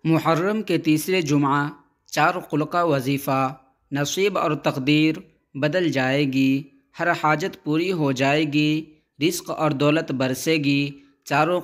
محرم کے تیسرے جمعہ چار قل کا وظیفہ، نصیب اور تقدیر بدل جائے گی، ہر حاجت پوری ہو جائے گی، رزق اور دولت برسے گی۔ چاروں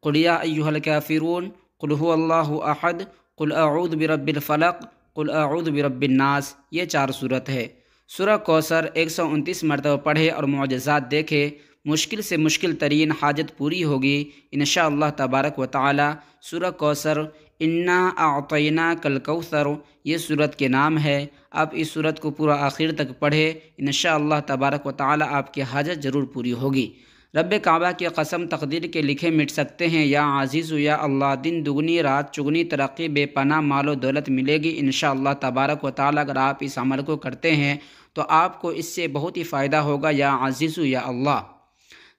قل یا ایھا الکافرون، قل ھو اللہ احد، قل اعوذ برب الفلق، قل اعوذ برب الناس، یہ چار صورت ہے۔ سورہ کوثر 129 مرتبہ پڑھے اور معجزات دیکھے، مشکل سے مشکل ترین حاجت پوری ہوگی انشاءاللہ تبارک و تعالی۔ سورہ کوثر، انا اعطیناک الکوثر، یہ سورت کے نام ہے۔ آپ اس سورت کو پورا آخر تک پڑھے، انشاءاللہ تبارک و تعالی آپ کی حاجت ضرور پوری ہوگی۔ رب کعبہ کی قسم، تقدیر کے لکھے مٹ سکتے ہیں یا عزیز یا اللہ، دن دگنی رات چگنی ترقی، بے پناہ مال و دولت ملے گی انشاءاللہ تبارک و تعالی۔ اگر آپ اس عمل کو کرتے ہیں تو آپ کو اس سے بہت ہی فائدہ ہوگا یا عزیز یا اللہ۔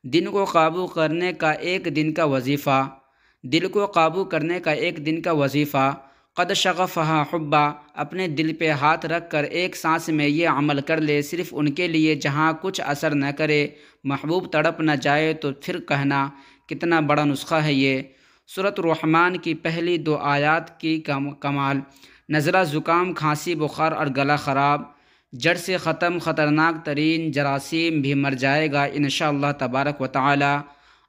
دن کو قابو کرنے کا ایک دن کا وظیفہ، دل کو قابو کرنے کا ایک دن کا وظیفہ، قد شغفہا حبا، اپنے دل پہ ہاتھ رکھ کر ایک سانس میں یہ عمل کر لے، صرف ان کے لیے جہاں کچھ اثر نہ کرے، محبوب تڑپ نہ جائے تو پھر کہنا کتنا بڑا نسخہ ہے یہ۔ سورۃ الرحمن کی پہلی 2 آیات کی کمال، نزلہ، زکام، کھانسی، بخار اور گلا خراب جڑ سے ختم، خطرناک ترین جراثیم بھی مر جائے گا انشاءاللہ تبارک و تعالی۔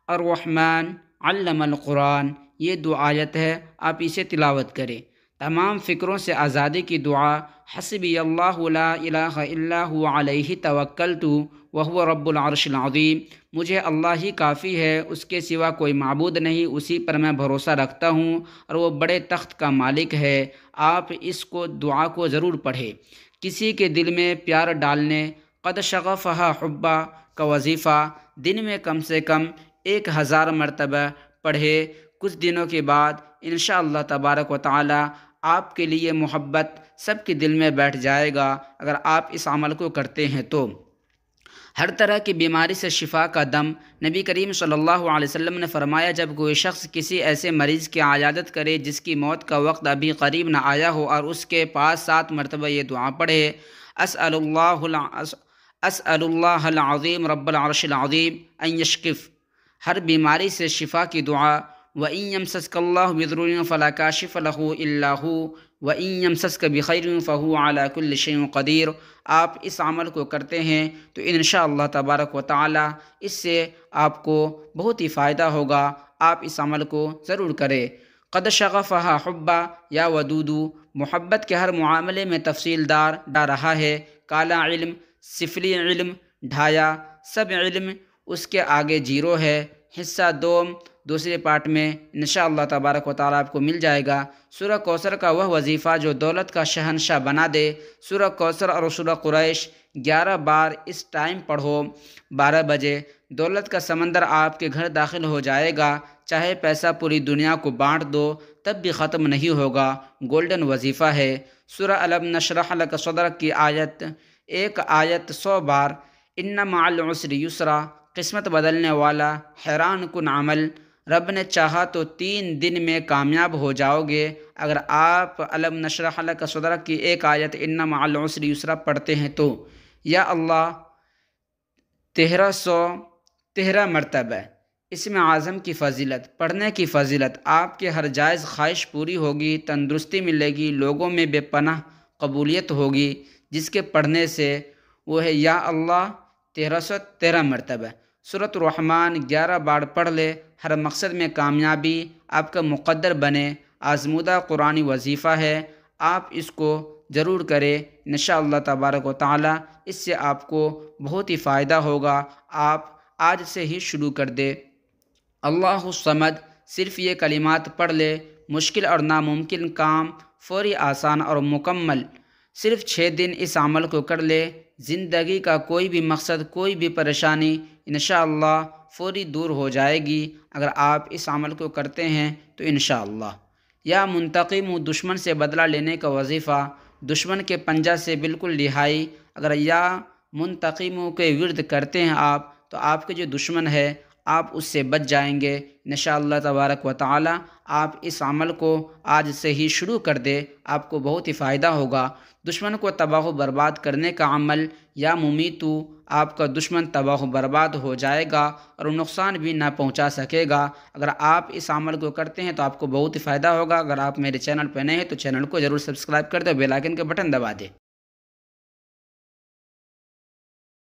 الرحمن علم القرآن، یہ 2 آیت ہے، آپ اسے تلاوت کریں۔ تمام فکروں سے آزادی کی دعا، حسبی اللہ لا الہ الا هو علیہ توکلت وہو رب العرش العظیم، مجھے اللہ ہی کافی ہے، اس کے سوا کوئی معبود نہیں، اسی پر میں بھروسہ رکھتا ہوں اور وہ بڑے تخت کا مالک ہے۔ آپ اس کو دعا کو ضرور پڑھیں۔ کسی کے دل میں پیار ڈالنے، قد شغفہا حبا کا وظیفہ دن میں کم سے کم 1000 مرتبہ پڑھے۔ کچھ دنوں کے بعد انشاءاللہ تبارک و تعالی آپ کے لیے محبت سب کے دل میں بیٹھ جائے گا اگر آپ اس عمل کو کرتے ہیں تو۔ ہر طرح کی بیماری سے شفا کا دم، نبی کریم صلی اللہ علیہ وسلم نے فرمایا، جب کوئی شخص کسی ایسے مریض کی عیادت کرے جس کی موت کا وقت ابھی قریب نہ آیا ہو اور اس کے پاس 7 مرتبہ یہ دعا پڑھے، اسأل اللہ العظیم رب العرش العظیم ان یشکف، ہر بیماری سے شفا کی دعا۔ وَإِن يَمْسَسْكَ اللَّهُ بِضُرٍّ فَلَا كَاشِفَ لَهُ إِلَّا هُوَ وَإِن يَمْسَسْكَ بِخَيْرٍ فَهُوَ عَلَى كُلِّ شَيْءٍ قَدِيرٌ۔ آپ اس عمل کو کرتے ہیں تو انشاءاللہ تبارک و تعالی اس سے آپ کو بہت ہی فائدہ ہوگا۔ آپ اس عمل کو ضرور کریں۔ قد شغفہا حبا یا ودود، محبت کے ہر معاملے میں تفصیل دار ڈا رہا ہے، کالا علم، سفلی علم، ڈھایا، سب علم اس کے آگے 0 ہے۔ حصہ دوم دوسرے پارٹ میں انشاءاللہ تبارک و تعالیٰ آپ کو مل جائے گا۔ سورہ کوثر کا وہ وظیفہ جو دولت کا شہنشاہ بنا دے، سورہ کوثر اور سورہ قریش 11 بار اس ٹائم پڑھو، 12 بجے، دولت کا سمندر آپ کے گھر داخل ہو جائے گا، چاہے پیسہ پوری دنیا کو بانٹ دو تب بھی ختم نہیں ہوگا، گولڈن وظیفہ ہے۔ سورہ الم نشرح لک صدرک کی ایک آیت 100 بار، ان مع العسر یسرا، قسمت بدلنے والا حیران کن عمل، رب نے چاہا تو 3 دن میں کامیاب ہو جاؤ گے اگر آپ الم نشرح لک صدرک کی ایک آیت ان مع العسر یسرا پڑھتے ہیں تو۔ یا اللہ 1313 مرتبہ اسم اعظم کی فضیلت، پڑھنے کی فضیلت، آپ کے ہر جائز خواہش پوری ہوگی، تندرستی ملے گی، لوگوں میں بے پناہ قبولیت ہوگی جس کے پڑھنے سے، وہ ہے یا اللہ 1313 مرتبہ۔ سورۃ الرحمن 11 بار پڑھ لے، ہر مقصد میں کامیابی آپ کا مقدر بنے، آزمودہ قرآنی وظیفہ ہے، آپ اس کو ضرور کریں انشاءاللہ تبارک و تعالی، اس سے آپ کو بہت ہی فائدہ ہوگا۔ آپ آج سے ہی شروع کر دے۔ اللہ الصمد، صرف یہ کلمات پڑھ لے، مشکل اور ناممکن کام فوری، آسان اور مکمل، صرف 6 دن اس عمل کو کر لے، زندگی کا کوئی بھی مقصد، کوئی بھی پریشانی انشاءاللہ فوری دور ہو جائے گی اگر آپ اس عمل کو کرتے ہیں تو انشاءاللہ۔ یا منتقم، دشمن سے بدلہ لینے کا وظیفہ، دشمن کے پنجہ سے بالکل رہائی، اگر یا منتقم کے ورد کرتے ہیں آپ تو آپ کے جو دشمن ہے آپ اس سے بچ جائیں گے انشاءاللہ تبارک و تعالی۔ آپ اس عمل کو آج سے ہی شروع کر دیں، آپ کو بہت ہی فائدہ ہوگا۔ دشمن کو تباہ و برباد کرنے کا عمل یا ممیتو، آپ کا دشمن تباہ و برباد ہو جائے گا اور نقصان بھی نہ پہنچا سکے گا۔ اگر آپ اس عمل کو کرتے ہیں تو آپ کو بہت ہی فائدہ ہوگا۔ اگر آپ میرے چینل پہ نئے ہیں تو چینل کو ضرور سبسکرائب کر دیں، بیل آئیکن کا بٹن دبا دیں۔